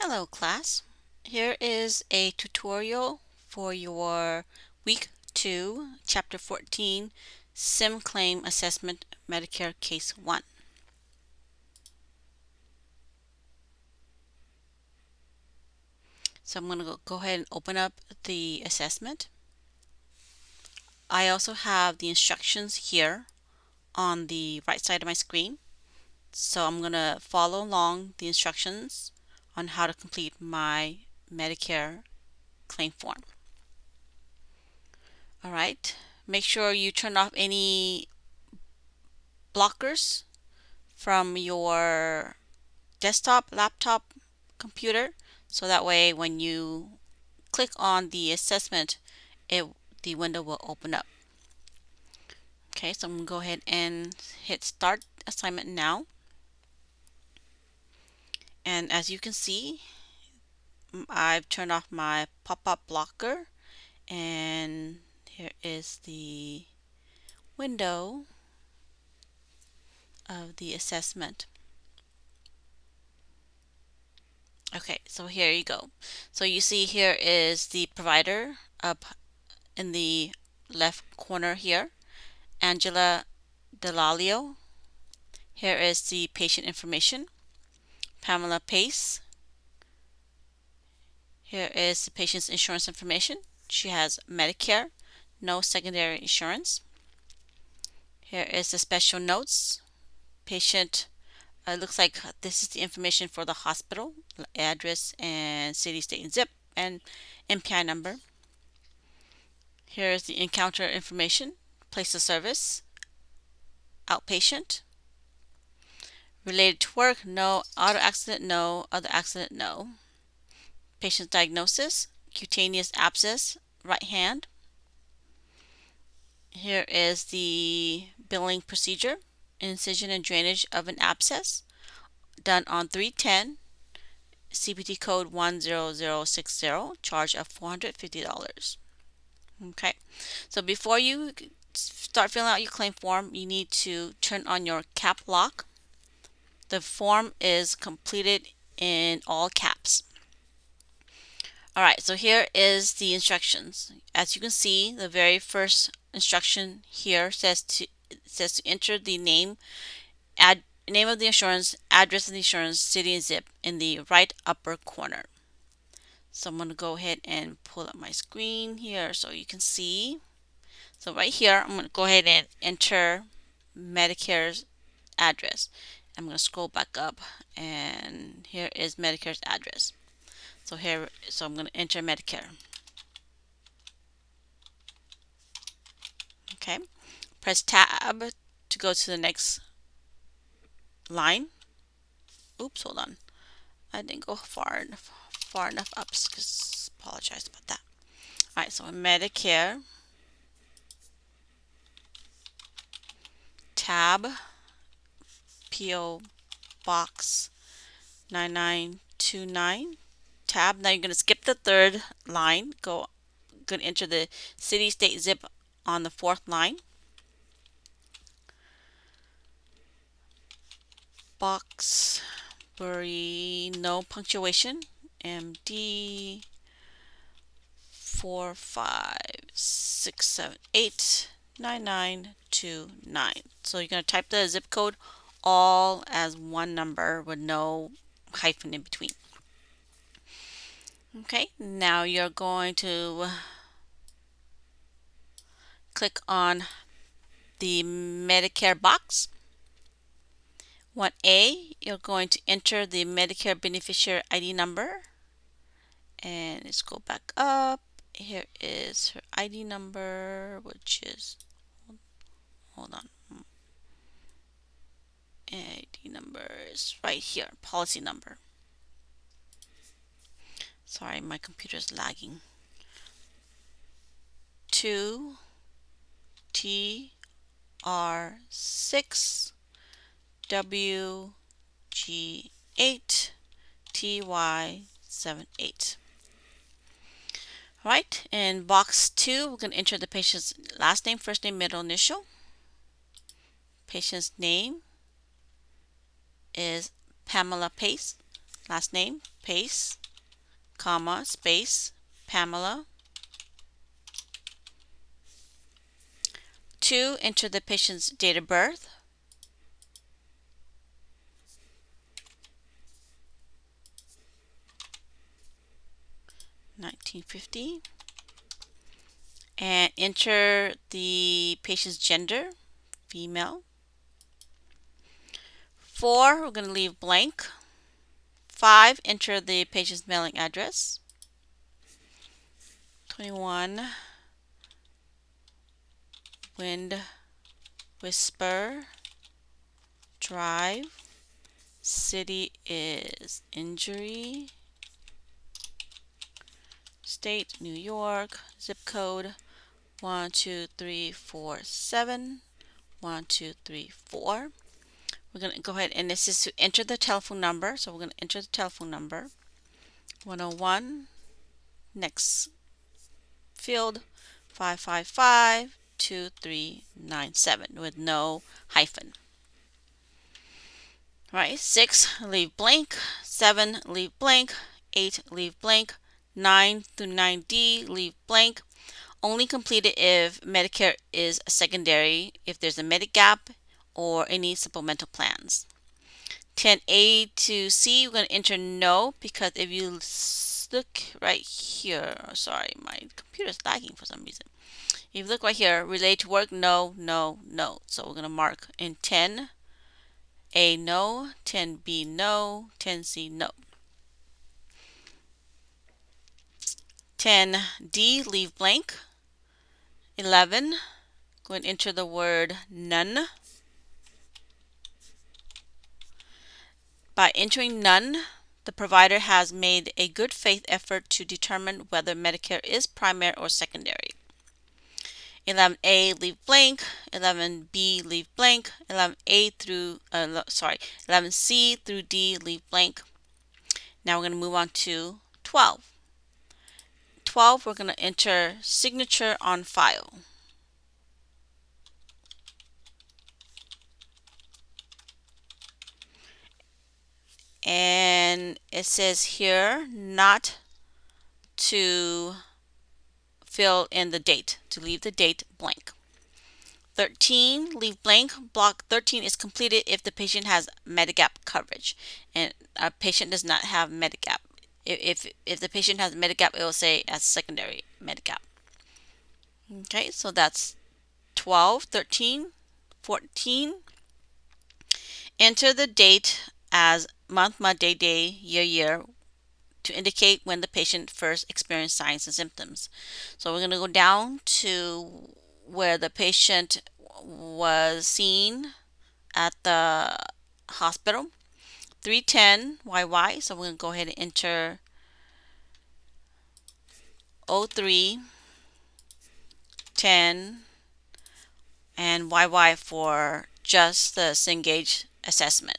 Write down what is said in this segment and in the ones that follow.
Hello class. Here is a tutorial for your week 2, chapter 14, SimClaim Assessment Medicare Case 1. So I'm going to go ahead and open up the assessment. I also have the instructions here on the right side of my screen. So I'm going to follow along the instructions on how to complete my Medicare claim form. Alright, make sure you turn off any blockers from your desktop, laptop, computer, so that way when you click on the assessment, the window will open up. Okay, so I'm going to go ahead and hit Start Assignment Now. And as you can see, I've turned off my pop-up blocker, and here is the window of the assessment. Okay, so here you go. So you see here is the provider up in the left corner here, Angela Delalio. Here is the patient information, Pamela Pace. Here is the patient's insurance information. She has Medicare, no secondary insurance. Here is the special notes. Patient, looks like this is the information for the hospital, address and city, state, and zip, and MPI number. Here is the encounter information, place of service, outpatient. Related to work, no. Auto accident, no. Other accident, no. Patient's diagnosis, cutaneous abscess, right hand. Here is the billing procedure, incision and drainage of an abscess, done on 3/10, CPT code 10060, charge of $450. Okay, so before you start filling out your claim form, you need to turn on your cap lock. The form is completed in all caps. Alright, so here is the instructions. As you can see, the very first instruction here says to enter the name of the insurance, address of the insurance, city, and zip in the right upper corner. So I'm going to go ahead and pull up my screen here so you can see. So right here, I'm going to go ahead and enter Medicare's address. I'm going to scroll back up, and here is Medicare's address. So I'm going to enter Medicare. Okay, press tab to go to the next line. Oops, hold on. I didn't go far enough up. Apologize about that. All right, so Medicare, tab, PO Box 9929, tab. Now you're going to skip the third line. Going to enter the city, state, zip on the fourth line. Boxbury, no punctuation. MD 456789929. So you're going to type the zip code all as one number with no hyphen in between. Okay, now you're going to click on the Medicare box. 1A, you're going to enter the Medicare beneficiary ID number. And let's go back up. Here is her ID number, which is, hold on. ID number is right here, policy number. Sorry, my computer is lagging. 2 TR6 WG8 TY78. Alright, in box 2, we're going to enter the patient's last name, first name, middle initial. Patient's name is Pamela Pace, last name Pace, comma, space, Pamela. 2, enter the patient's date of birth. 1950. And enter the patient's gender, female. 4, we're going to leave blank. 5, enter the patient's mailing address. 21, Wind Whisper Drive. City is Injury. State, New York. Zip code 12347. 1234. We're going to go ahead, and this is to enter the telephone number. So we're going to enter the telephone number. 101. Next field 555-2397 with no hyphen. All right, 6, leave blank. 7, leave blank. 8, leave blank. 9 through 9D, leave blank. Only completed if Medicare is secondary, if there's a Medigap, or any supplemental plans. 10A to C, we're going to enter no, because if you look right here, sorry, my computer's lagging for some reason. If you look right here, relate to work, no, no, no. So we're going to mark in 10A no, 10B no, 10C no. 10D, leave blank. 11, go and enter the word none. By entering none, the provider has made a good faith effort to determine whether Medicare is primary or secondary. 11A, leave blank. 11B, leave blank. 11C through D, leave blank. Now we're going to move on to 12. 12, we're going to enter signature on file. And it says here not to fill in the date, to leave the date blank. 13, leave blank. Block 13 is completed if the patient has Medigap coverage, and a patient does not have Medigap. If the patient has Medigap, it will say as secondary Medigap. Okay, so that's 12, 13, 14. Enter the date as month, day, year, to indicate when the patient first experienced signs and symptoms. So we're going to go down to where the patient was seen at the hospital. 310 YY. So we're going to go ahead and enter 03 10 and YY for just the Cengage assessment.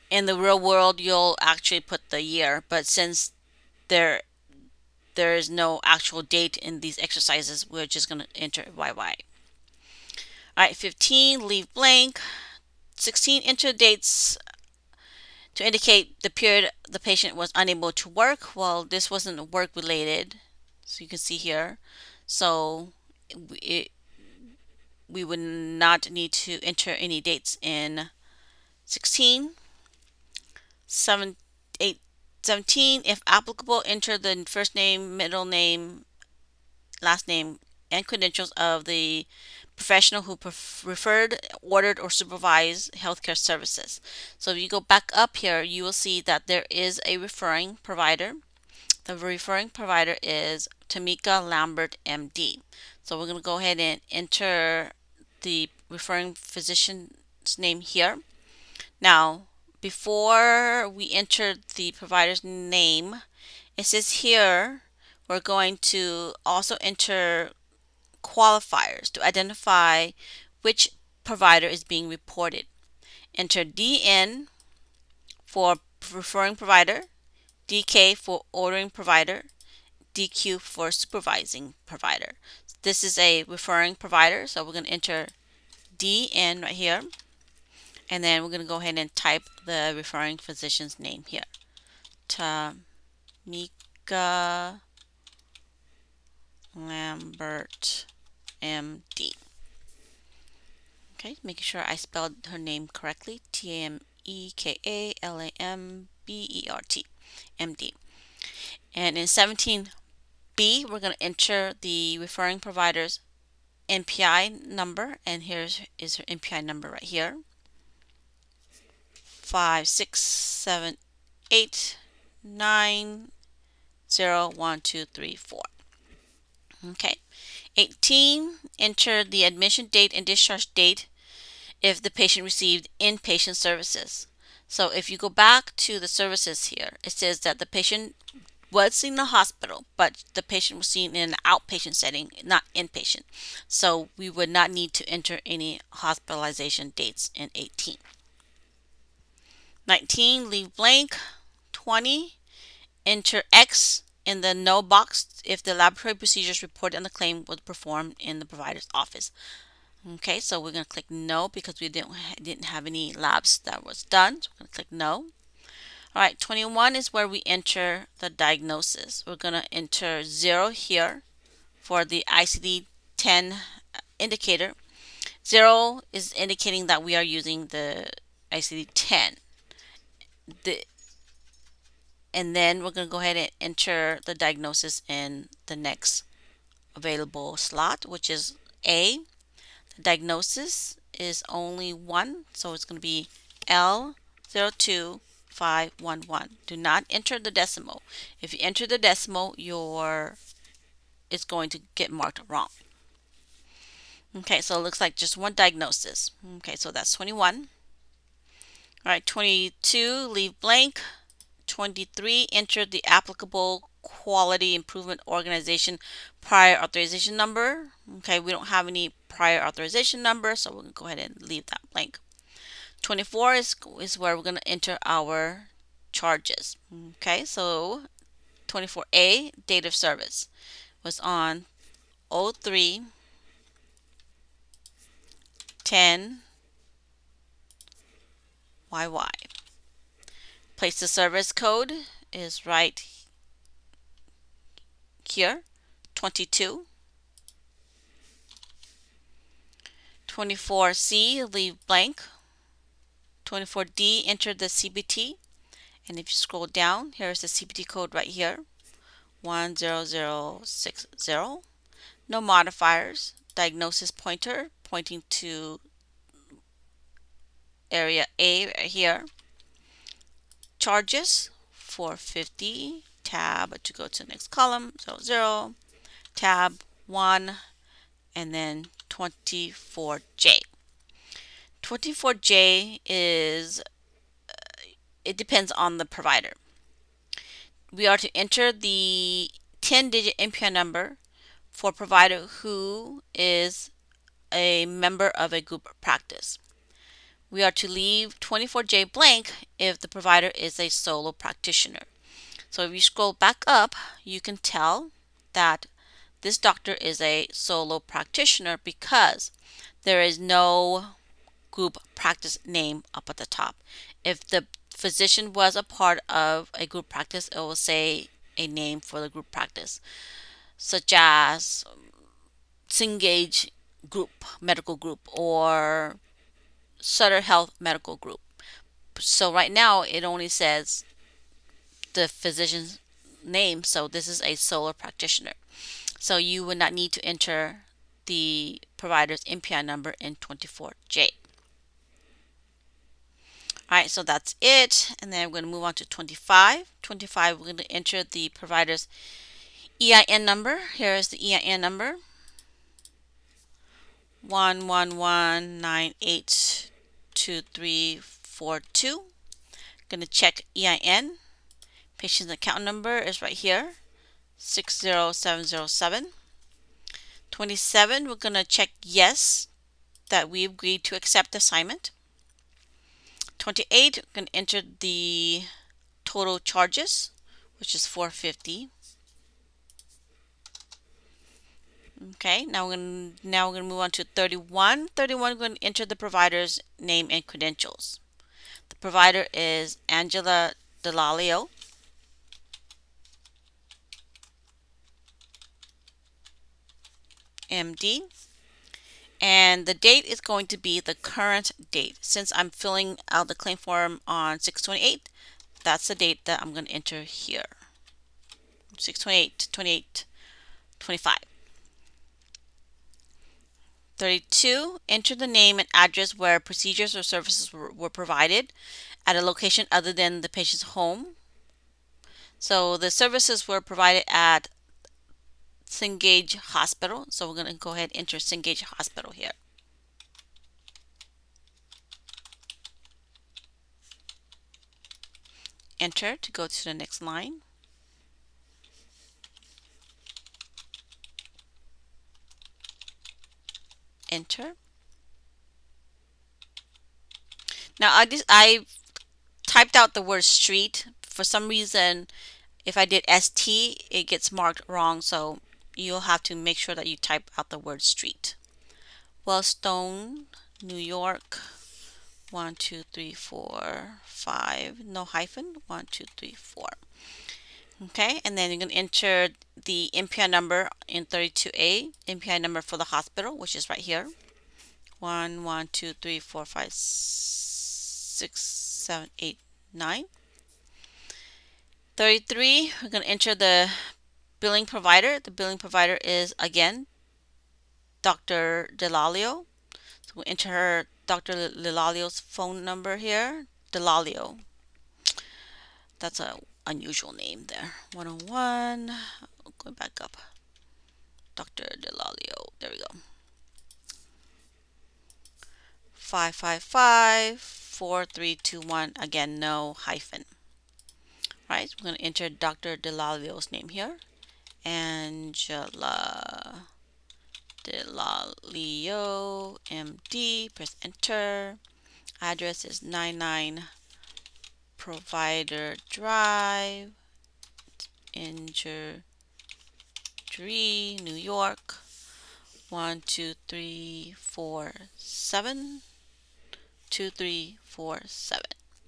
In the real world, you'll actually put the year, but since there is no actual date in these exercises, we're just going to enter YY. Alright, 15, leave blank. 16, enter dates to indicate the period the patient was unable to work. Well, this wasn't work related, so you can see here. So we would not need to enter any dates in 16. 17, if applicable, enter the first name, middle name, last name, and credentials of the professional who referred, ordered, or supervised healthcare services. So if you go back up here, you will see that there is a referring provider. The referring provider is Tamika Lambert, MD. So we're going to go ahead and enter the referring physician's name here. Now, before we enter the provider's name, it says here we're going to also enter qualifiers to identify which provider is being reported. Enter DN for referring provider, DK for ordering provider, DQ for supervising provider. This is a referring provider, so we're going to enter DN right here, and then we're going to go ahead and type the referring physician's name here. Tamika Lambert, MD. Okay, making sure I spelled her name correctly. Tameka Lambert, MD. And in 17B, we're going to enter the referring provider's NPI number, and here's is her NPI number right here. 567890123 Okay. 18, enter the admission date and discharge date if the patient received inpatient services. So if you go back to the services here, it says that the patient was seen in the hospital, but the patient was seen in an outpatient setting, not inpatient. So we would not need to enter any hospitalization dates in 18. 19, leave blank. 20, enter X in the no box if the laboratory procedures reported on the claim was performed in the provider's office. Okay, so we're going to click no because we didn't have any labs that was done. So we're going to click no. All right, 21 is where we enter the diagnosis. We're going to enter 0 here for the ICD-10 indicator. 0 is indicating that we are using the ICD-10. And then we're going to go ahead and enter the diagnosis in the next available slot, which is A. The diagnosis is only 1, so it's going to be L02511. Do not enter the decimal. If you enter the decimal, it's going to get marked wrong. Okay, so it looks like just one diagnosis. Okay, so that's 21. All right, 22, leave blank. 23, enter the applicable quality improvement organization prior authorization number. Okay, we don't have any prior authorization number, so we're going to go ahead and leave that blank. 24 is where we're going to enter our charges. Okay, so 24A, date of service was on 03/10/YY. Place the service code is right here, 22. 24C, leave blank. 24D, enter the CPT. And if you scroll down, here's the CPT code right here, 10060. No modifiers. Diagnosis pointer pointing to area A right here. Charges 450, tab to go to the next column, 00, tab 1, and then 24J. 24J is, it depends on the provider. We are to enter the 10-digit NPI number for a provider who is a member of a group practice. We are to leave 24J blank if the provider is a solo practitioner. So if you scroll back up, you can tell that this doctor is a solo practitioner because there is no group practice name up at the top. If the physician was a part of a group practice, it will say a name for the group practice, such as Cengage Group, Medical Group, or Sutter Health Medical Group. So right now it only says the physician's name, so this is a solo practitioner. So you would not need to enter the provider's NPI number in 24J. Alright, so that's it. And then we're going to move on to 25. 25, we're going to enter the provider's EIN number. Here is the EIN number. 111982342. Going to check EIN. Patient's account number is right here, 60707. 27, we're going to check yes, that we agreed to accept the assignment. 28, we're going to enter the total charges, which is 450. Okay, now we're going to move on to 31. 31, we're going to enter the provider's name and credentials. The provider is Angela Delalio. MD. And the date is going to be the current date. Since I'm filling out the claim form on 6/28, that's the date that I'm going to enter here. 6/28, 28, 25. 32, enter the name and address where procedures or services were provided at a location other than the patient's home. So the services were provided at SimGauge Hospital. So we're going to go ahead and enter SimGauge Hospital here. Enter to go to the next line. Enter. Now I typed out the word street. For some reason, if I did ST, it gets marked wrong. So you'll have to make sure that you type out the word street. Wellstone, New York. 1, 2, 3, 4, 5. No hyphen. 1, 2, 3, 4. Okay, and then you're going to enter the MPI number in 32A, MPI number for the hospital, which is right here. 1, 1, 2, 3, 4, 5, 6, 7, 8, 9. 33, we're going to enter the billing provider. The billing provider is, again, Dr. Delalio. So we'll enter Dr. Delalio's phone number here. Delalio. That's an unusual name there. 101. Going back up. Dr. Delalio. There we go. 555 4321. Again, no hyphen. Right, so we're going to enter Dr. Delalio's name here. Angela Delalio, MD. Press enter. Address is 99 Provider Drive, Injury, New York. 1, 2, 3, 4, 7. 2, 3, 4, 7.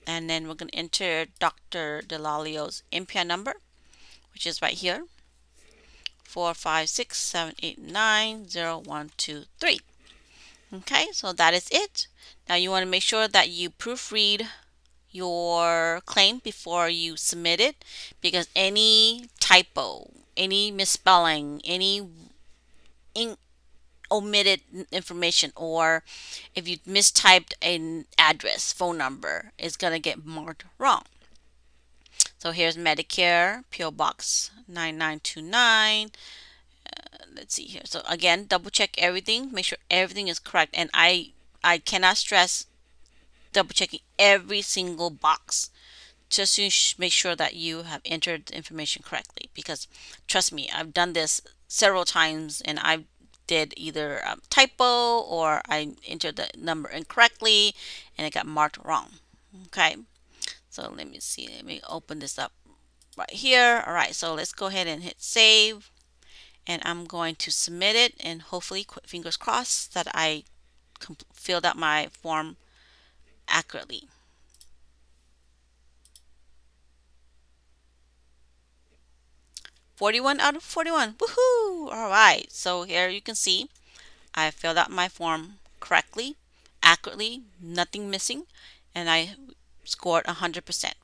And then we're going to enter Dr. Delalio's MPI number, which is right here. 4, 5, 6, 7, 8, 9, 0, 1, 2, 3. Okay, so that is it. Now you want to make sure that you proofread your claim before you submit it, because any typo, any misspelling, any omitted information, or if you mistyped an address, phone number, is going to get marked wrong. So here's Medicare, PO Box 9929. Let's see here. So again, double check everything, make sure everything is correct. And I cannot stress double checking every single box, just to make sure that you have entered the information correctly. Because trust me, I've done this several times, and I did either a typo or I entered the number incorrectly and it got marked wrong. Okay, so let me see. Let me open this up right here. All right, so let's go ahead and hit save, and I'm going to submit it, and hopefully, fingers crossed, that I filled out my form accurately. "41 out of 41. Woohoo! All right, so here you can see I filled out my form correctly, accurately, nothing missing, and I scored 100%.